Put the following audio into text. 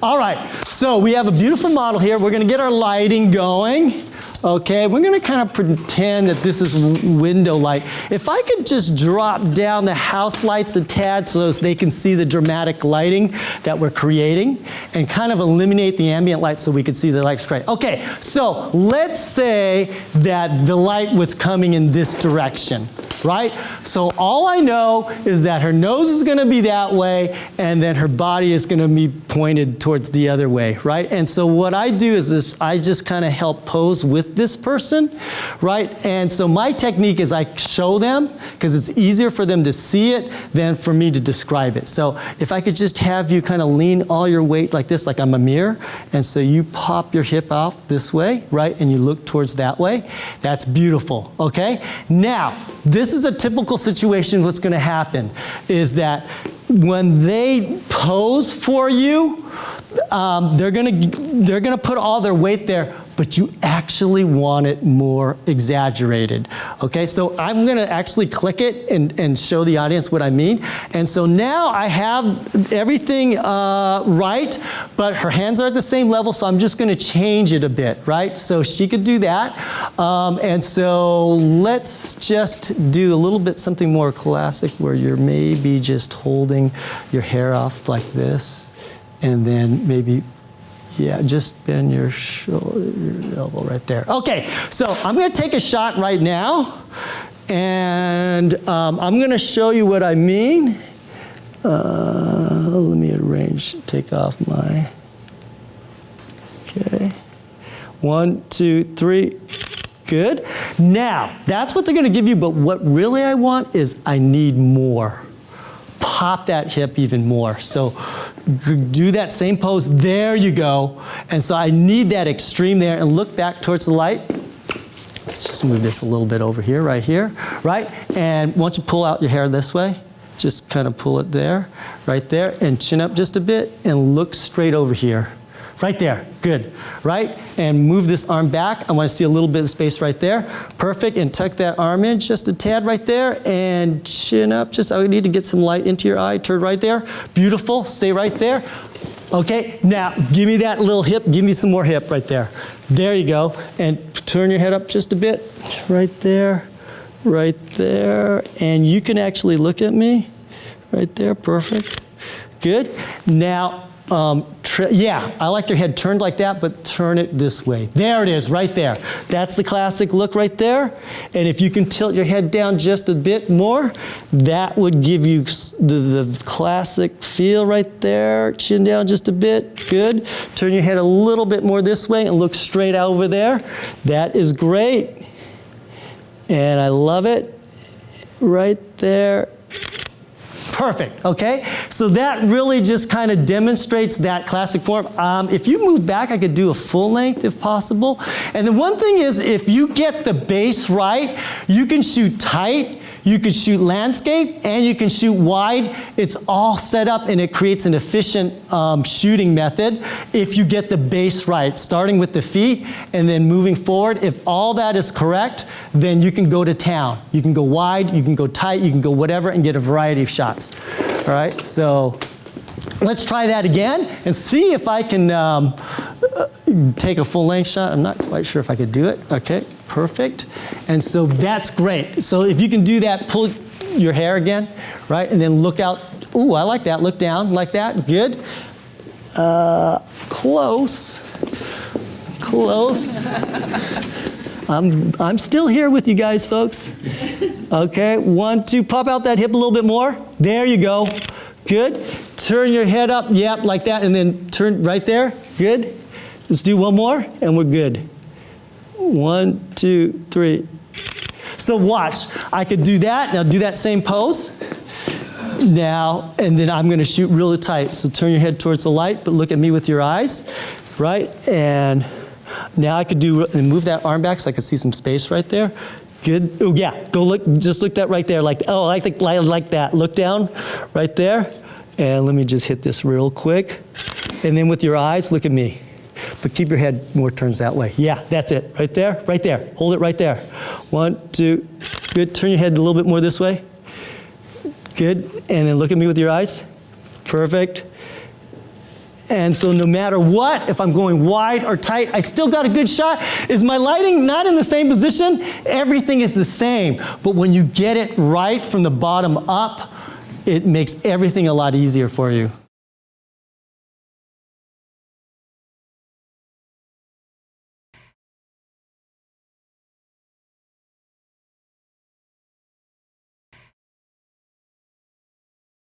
All right, so we have a beautiful model here. We're going to get our lighting going. Okay, we're going to kind of pretend that this is window light. If I could just drop down the house lights a tad so they can see the dramatic lighting that we're creating and kind of eliminate the ambient light so we could see the light straight. Okay, so let's say that the light was coming in this direction, right? So all I know is that her nose is going to be that way and then her body is going to be pointed towards the other way, right? And so what I do is this, I just kind of help pose with this person, right? And so my technique is I show them because it's easier for them to see it than for me to describe it. So if I could just have you kind of lean all your weight like this, like I'm a mirror, and so you pop your hip out this way, right? And you look towards that way. That's beautiful, okay? Now, this is a typical situation. What's going to happen is that when they pose for you, they're gonna put all their weight there, but you actually want it more exaggerated. Okay, so I'm gonna actually click it and show the audience what I mean. And so now I have everything right, but her hands are at the same level, so I'm just gonna change it a bit, right? So she could do that. And so let's just do a little bit something more classic where you're maybe just holding your hair off like this. And then maybe, yeah, just bend your shoulder, your elbow right there. Okay, so I'm going to take a shot right now, and I'm going to show you what I mean. Let me take off my, okay. 1, 2, 3. Good. Now, that's what they're going to give you, but what really I want is I need more. Pop that hip even more. So do that same pose. There you go. And so I need that extreme there, and look back towards the light. Let's just move this a little bit over here, right? And once you pull out your hair this way, just kind of pull it there, right there, and chin up just a bit and look straight over here. Right there, good, right? And move this arm back. I want to see a little bit of space right there. Perfect, and tuck that arm in just a tad right there, and chin up. Just, I need to get some light into your eye. Turn right there. Beautiful, stay right there. Okay, now give me that little hip. Give me some more hip right there. There you go, and turn your head up just a bit. Right there, and you can actually look at me. Right there, perfect. Good. Now, yeah, I like your head turned like that, but turn it this way. There it is, right there. That's the classic look right there. And if you can tilt your head down just a bit more, that would give you the classic feel right there. Chin down just a bit, good. Turn your head a little bit more this way and look straight over there. That is great. And I love it. Right there. Perfect, okay? So that really just kind of demonstrates that classic form. If you move back, I could do a full length if possible. And the one thing is, if you get the base right, you can shoot tight, you can shoot landscape, and you can shoot wide. It's all set up and it creates an efficient shooting method if you get the base right, starting with the feet and then moving forward. If all that is correct, then you can go to town. You can go wide, you can go tight, you can go whatever and get a variety of shots. All right, so let's try that again and see if I can take a full length shot. I'm not quite sure if I could do it. Okay, perfect. And so that's great. So if you can do that, pull your hair again, right? And then look out. Ooh, I like that. Look down like that. Good. Close. Close. I'm still here with you guys, folks. Okay, 1, 2, pop out that hip a little bit more. There you go. Good. Turn your head up, yep, like that, and then turn right there. Good. Let's do one more, and we're good. 1, 2, 3. So watch. I could do that. Now do that same pose. Now, and then I'm going to shoot really tight. So turn your head towards the light, but look at me with your eyes, right? And now I could do, and move that arm back so I could see some space right there. Good. Oh yeah, go look, just look that right there. Like, oh, I like that. Look down right there. And let me just hit this real quick. And then with your eyes, look at me. But keep your head more turns that way. Yeah, that's it. Right there, right there. Hold it right there. 1, 2, good. Turn your head a little bit more this way. Good. And then look at me with your eyes. Perfect. And so no matter what, if I'm going wide or tight, I still got a good shot. Is my lighting not in the same position? Everything is the same. But when you get it right from the bottom up, it makes everything a lot easier for you.